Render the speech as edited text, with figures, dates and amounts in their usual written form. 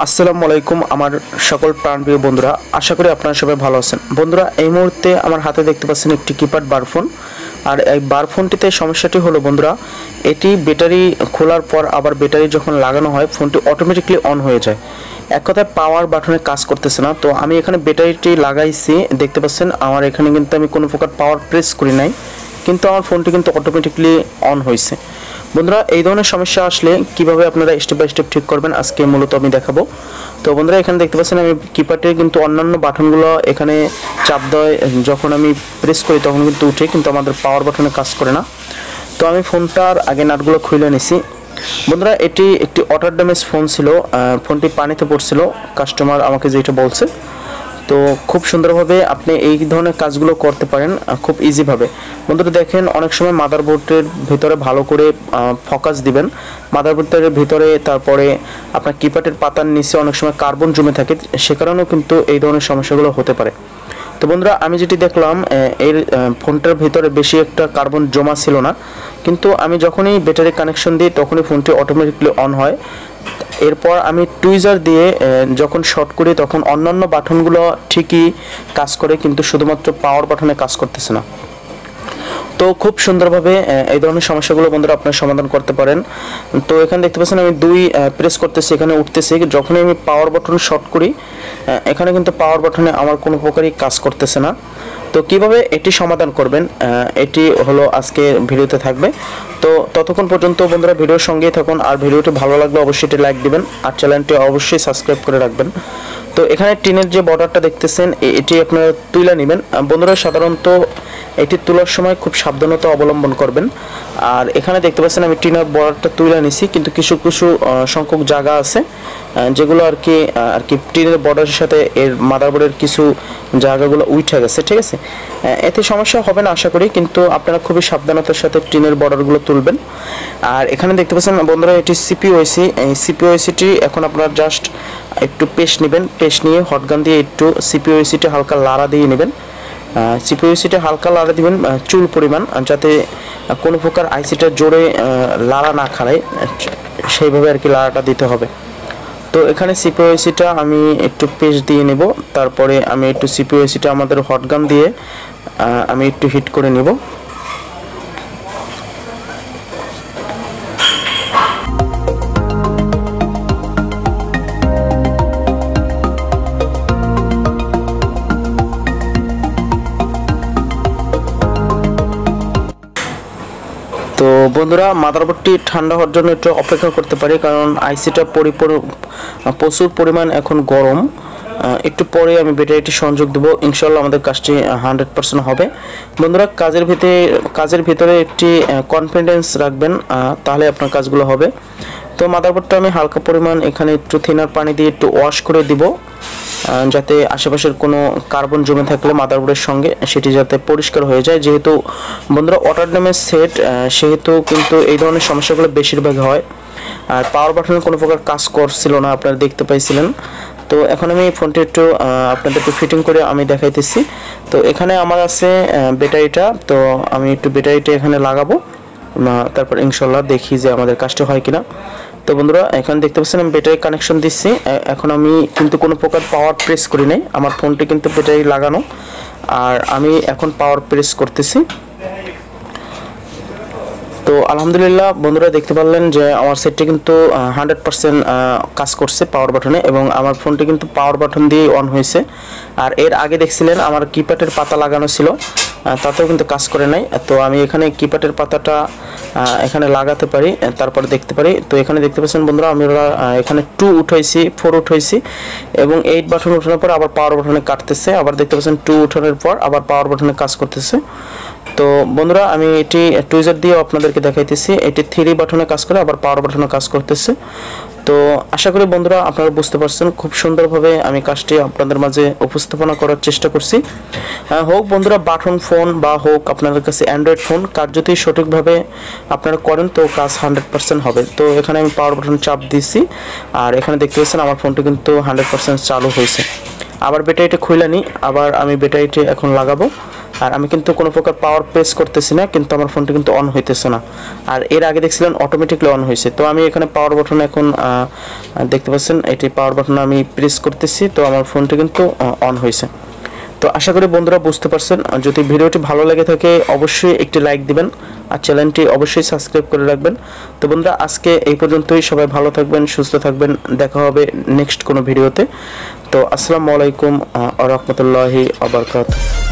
আসসালামু আলাইকুম আমার সকল প্রাণপ্রিয় বন্ধুরা, আশা করি আপনারা সবাই ভালো আছেন। বন্ধুরা, এই মুহূর্তে আমার হাতে দেখতে পাচ্ছেন একটি কিপ্যাড বার ফোন। আর এই বার ফোনটিতে সমস্যাটি হলো বন্ধুরা, এটি ব্যাটারি খোলার পর আবার ব্যাটারি যখন লাগানো হয় ফোনটি অটোমেটিকলি অন হয়ে যায়। এক কথায় পাওয়ার বাটনে কাজ করতেছে না। তো আমি এখানে ব্যাটারিটি লাগাইছি, দেখতে পাচ্ছেন আমার এখানে কিন্তু আমি কোনো প্রকার পাওয়ার প্রেস করি নাই, কিন্তু আমার ফোনটি কিন্তু অটোমেটিকলি অন হয়েছে। বন্ধুরা, এই ধরনের সমস্যা আসলে কিভাবে আপনারা স্টেপ বাই স্টেপ ঠিক করবেন আজকে মূলত আমি দেখাবো। তো বন্ধুরা, এখানে দেখতে পাচ্ছেন আমি কিপ্যাডে কিন্তু অন্যান্য বাটনগুলো এখানে চাপ দেয়, যখন আমি প্রেস করি তখন কিন্তু উঠে, কিন্তু আমাদের পাওয়ার বাটনে কাজ করে না। তো আমি ফোনটার আগে নাটগুলো খুলে নিছি। বন্ধুরা, এটি একটি ওয়াটার ড্যামেজ ফোন ছিল, ফোনটি পানিতে পড়ছিল, কাস্টমার আমাকে যেটা বলছে। তো খুব সুন্দরভাবে আপনি এই ধরনের কাজগুলো করতে পারেন খুব ইজিভাবে। বন্ধুরা দেখেন, অনেক সময় মাদারবোর্ডের ভিতরে ভালো করে ফোকাস দিবেন, মাদারবোর্ডের ভিতরে, তারপরে আপনার কিপ্যাডের পাতার নিচে অনেক সময় কার্বন জমে থাকে, সে কারণেও কিন্তু এই ধরনের সমস্যাগুলো হতে পারে। তো বন্ধুরা, আমি যেটি দেখলাম এর ফোনটার ভিতরে বেশি একটা কার্বন জমা ছিল না, কিন্তু আমি যখনই ব্যাটারি কানেকশন দিই তখনই ফোনটি অটোমেটিকলি অন হয়। এরপর আমি টুইজার দিয়ে যখন শর্ট করি তখন অন্যান্য বাটনগুলো ঠিকই কাজ করে, কিন্তু শুধুমাত্র পাওয়ার বাটনে কাজ করতেছে না। তো খুব সুন্দরভাবে এই ধরনের সমস্যাগুলো বন্ধুরা আপনারা সমাধান করতে পারেন। তো এখানে দেখতে পাচ্ছেন আমি 2 প্রেস করতেছি, এখানে উঠতেছে। যখনই আমি পাওয়ার বাটন শর্ট করি এখানে কিন্তু পাওয়ার বাটনে আমার কোনো প্রকারই কাজ করতেছে না। তো কিভাবে এটি সমাধান করবেন এটি হলো আজকে ভিডিওতে থাকবে। তো ততক্ষণ পর্যন্ত বন্ধুরা ভিডিওর সঙ্গেই থাকুন, আর ভিডিওটি ভালো লাগলে অবশ্যই এটি লাইক দিবেন, আর চ্যানেলটি অবশ্যই সাবস্ক্রাইব করে রাখবেন। তো এখানে টিনের যে বর্ডারটা দেখতেছেন এটি আপনারা তুলে নেবেন। বন্ধুরা, সাধারণত এটি তোলার সময় খুব সাবধানতা অবলম্বন করবেন। আর এখানে দেখতে পাচ্ছেন আমি টিনের বর্ডারটা তুলে নিছি, কিন্তু কিছু সংখ্যক জায়গা আছে যেগুলো আর কি টিনের বর্ডারের সাথে এর মাদারবোর্ডের কিছু জায়গাগুলো উঠে গেছে, ঠিক আছে। এতে সমস্যা হবে না আশা করি, কিন্তু আপনারা খুবই সাবধানতার সাথে টিনের বর্ডারগুলো তুলবেন। আর এখানে দেখতে পাচ্ছেন বন্ধুরা, এটি সিপিইউসি। এই সিপিইউসিটি এখন আপনারা জাস্ট একটু পেস্ট নেবেন, পেস্ট নিয়ে হটগান দিয়ে একটু সিপিইউসিটি হালকা লাড়া দিয়ে নেবেন। সিপিইউসিটা হালকা লাড়া দিবেন চুল পরিমাণ, যাতে কোনো প্রকার আইসিটা জোরে লাড়া না খাড়ায়, সেইভাবে আর কি লাড়াটা দিতে হবে। তো এখানে সিপিইউসিটা আমি একটু পেস্ট দিয়ে নেব, তারপরে আমি একটু সিপিইউসিটা আমাদের হটগান দিয়ে আমি একটু হিট করে নেব। তো বন্ধুরা, মাদারবোর্ডটি ঠান্ডা হওয়ার জন্য একটু অপেক্ষা করতে পারি, কারণ আইসিটা প্রচুর পরিমাণ এখন গরম। একটু পরে আমি ব্যাটারিটি সংযোগ দেবো, ইনশাল্লাহ আমাদের কাজটি 100% হবে। বন্ধুরা, কাজের ভিতরে একটি কনফিডেন্স রাখবেন, তাহলে আপনার কাজগুলো হবে। তো মাদারবোর্ডটা আমি হালকা পরিমাণ এখানে একটু থিনার পানি দিয়ে একটু ওয়াশ করে দিব, যাতে আশেপাশের কোনো কার্বন জমে থাকলে মাদারবোর্ডের সঙ্গে সেটি যাতে পরিষ্কার হয়ে যায়। যেহেতু বন্ধুরা ওয়াটার ড্যামেজ সেট, সেহেতু কিন্তু এই ধরনের সমস্যাগুলো বেশিরভাগ হয়। আর পাওয়ার বাটনের কোনো প্রকার কাজ করছিল না, আপনারা দেখতে পাইছিলেন। তো এখন আমি ফোনটি একটু আপনাদের একটু ফিটিং করে আমি দেখাইতেছি। তো এখানে আমার আছে ব্যাটারিটা, তো আমি একটু ব্যাটারিটা এখানে লাগাবো, তারপর ইনশাল্লাহ দেখি যে আমাদের কাজটা হয় কিনা। তো বন্ধুরা, এখানে দেখতে পাচ্ছেন আমি ব্যাটারি কানেকশন দিচ্ছি। এখন আমি কিন্তু কোনো প্রকার পাওয়ার প্রেস করি নাই, আমার ফোনটি কিন্তু ব্যাটারি লাগানো, আর আমি এখন পাওয়ার প্রেস করতেছি। তো আলহামদুলিল্লাহ বন্ধুরা, দেখতে পারলেন যে আমার সেটটি কিন্তু 100% কাজ করছে পাওয়ার বাটনে, এবং আমার ফোনটি কিন্তু পাওয়ার বাটন দিয়ে অন হয়েছে। আর এর আগে দেখছিলেন আমার কিপ্যাডের পাতা লাগানো ছিল, তাতেও কিন্তু কাজ করে নাই। তো আমি এখানে কিপ্যাডের পাতাটা এখানে লাগাতে পারি, তারপরে দেখতে পারি। তো এখানে দেখতে পাচ্ছেন বন্ধুরা, আমি এখানে 2 উঠাইছি, 4 উঠাইছি, এবং 8 বাটন উঠানোর পর আবার পাওয়ার বাটনে কাটতেছে। আবার দেখতে পাচ্ছেন 2 উঠানোর পর আবার পাওয়ার বাটনে কাজ করতেছে। তো বন্ধুরা, আমি এটি টুইজার দিয়ে আপনাদেরকে দেখাইতেছি, এটি 3 বাটনে কাজ করে, আবার পাওয়ার বাটনে কাজ করতেছে। তো আশা করি বন্ধুরা আপনারা বুঝতে পারছেন, খুব সুন্দরভাবে আমি কাজটি আপনাদের মাঝে উপস্থাপনা করার চেষ্টা করছি। হোক বন্ধুরা বাটন ফোন বা হোক আপনাদের কাছে অ্যান্ড্রয়েড ফোন, কাজ যদি সঠিকভাবে আপনারা করেন তো কাজ 100% হবে। তো এখানে আমি পাওয়ার বাটন চাপ দিয়েছি, আর এখানে দেখতে পাচ্ছেন আমার ফোনটি কিন্তু 100% চালু হয়েছে। আবার ব্যাটারিটা খুলে নিই, আবার আমি ব্যাটারিটি এখন লাগাবো। আর আমি কিন্তু কোনো প্রকার পাওয়ার প্রেস করতেছি না, কিন্তু আমার ফোনটি কিন্তু অন হইতেছে না। আর এর আগে দেখছিলেন অটোমেটিকলি অন হয়েছে। তো আমি এখানে পাওয়ার বাটন এখন দেখতে পাচ্ছেন, এটি পাওয়ার বাটন আমি প্রেস করতেছি, তো আমার ফোনটি কিন্তু অন হয়েছে। তো আশা করি বন্ধুরা বুঝতে পারছেন। যদি ভিডিওটি ভালো লেগে থাকে অবশ্যই একটি লাইক দিবেন আর চ্যানেলটি অবশ্যই সাবস্ক্রাইব করে রাখবেন। তো বন্ধুরা আজকে এই পর্যন্তই। সবাই ভালো থাকবেন, সুস্থ থাকবেন। দেখা হবে নেক্সট কোনো ভিডিওতে। তো আসসালামু আলাইকুম ওয়া রাহমাতুল্লাহি ওয়া বারাকাতুহু।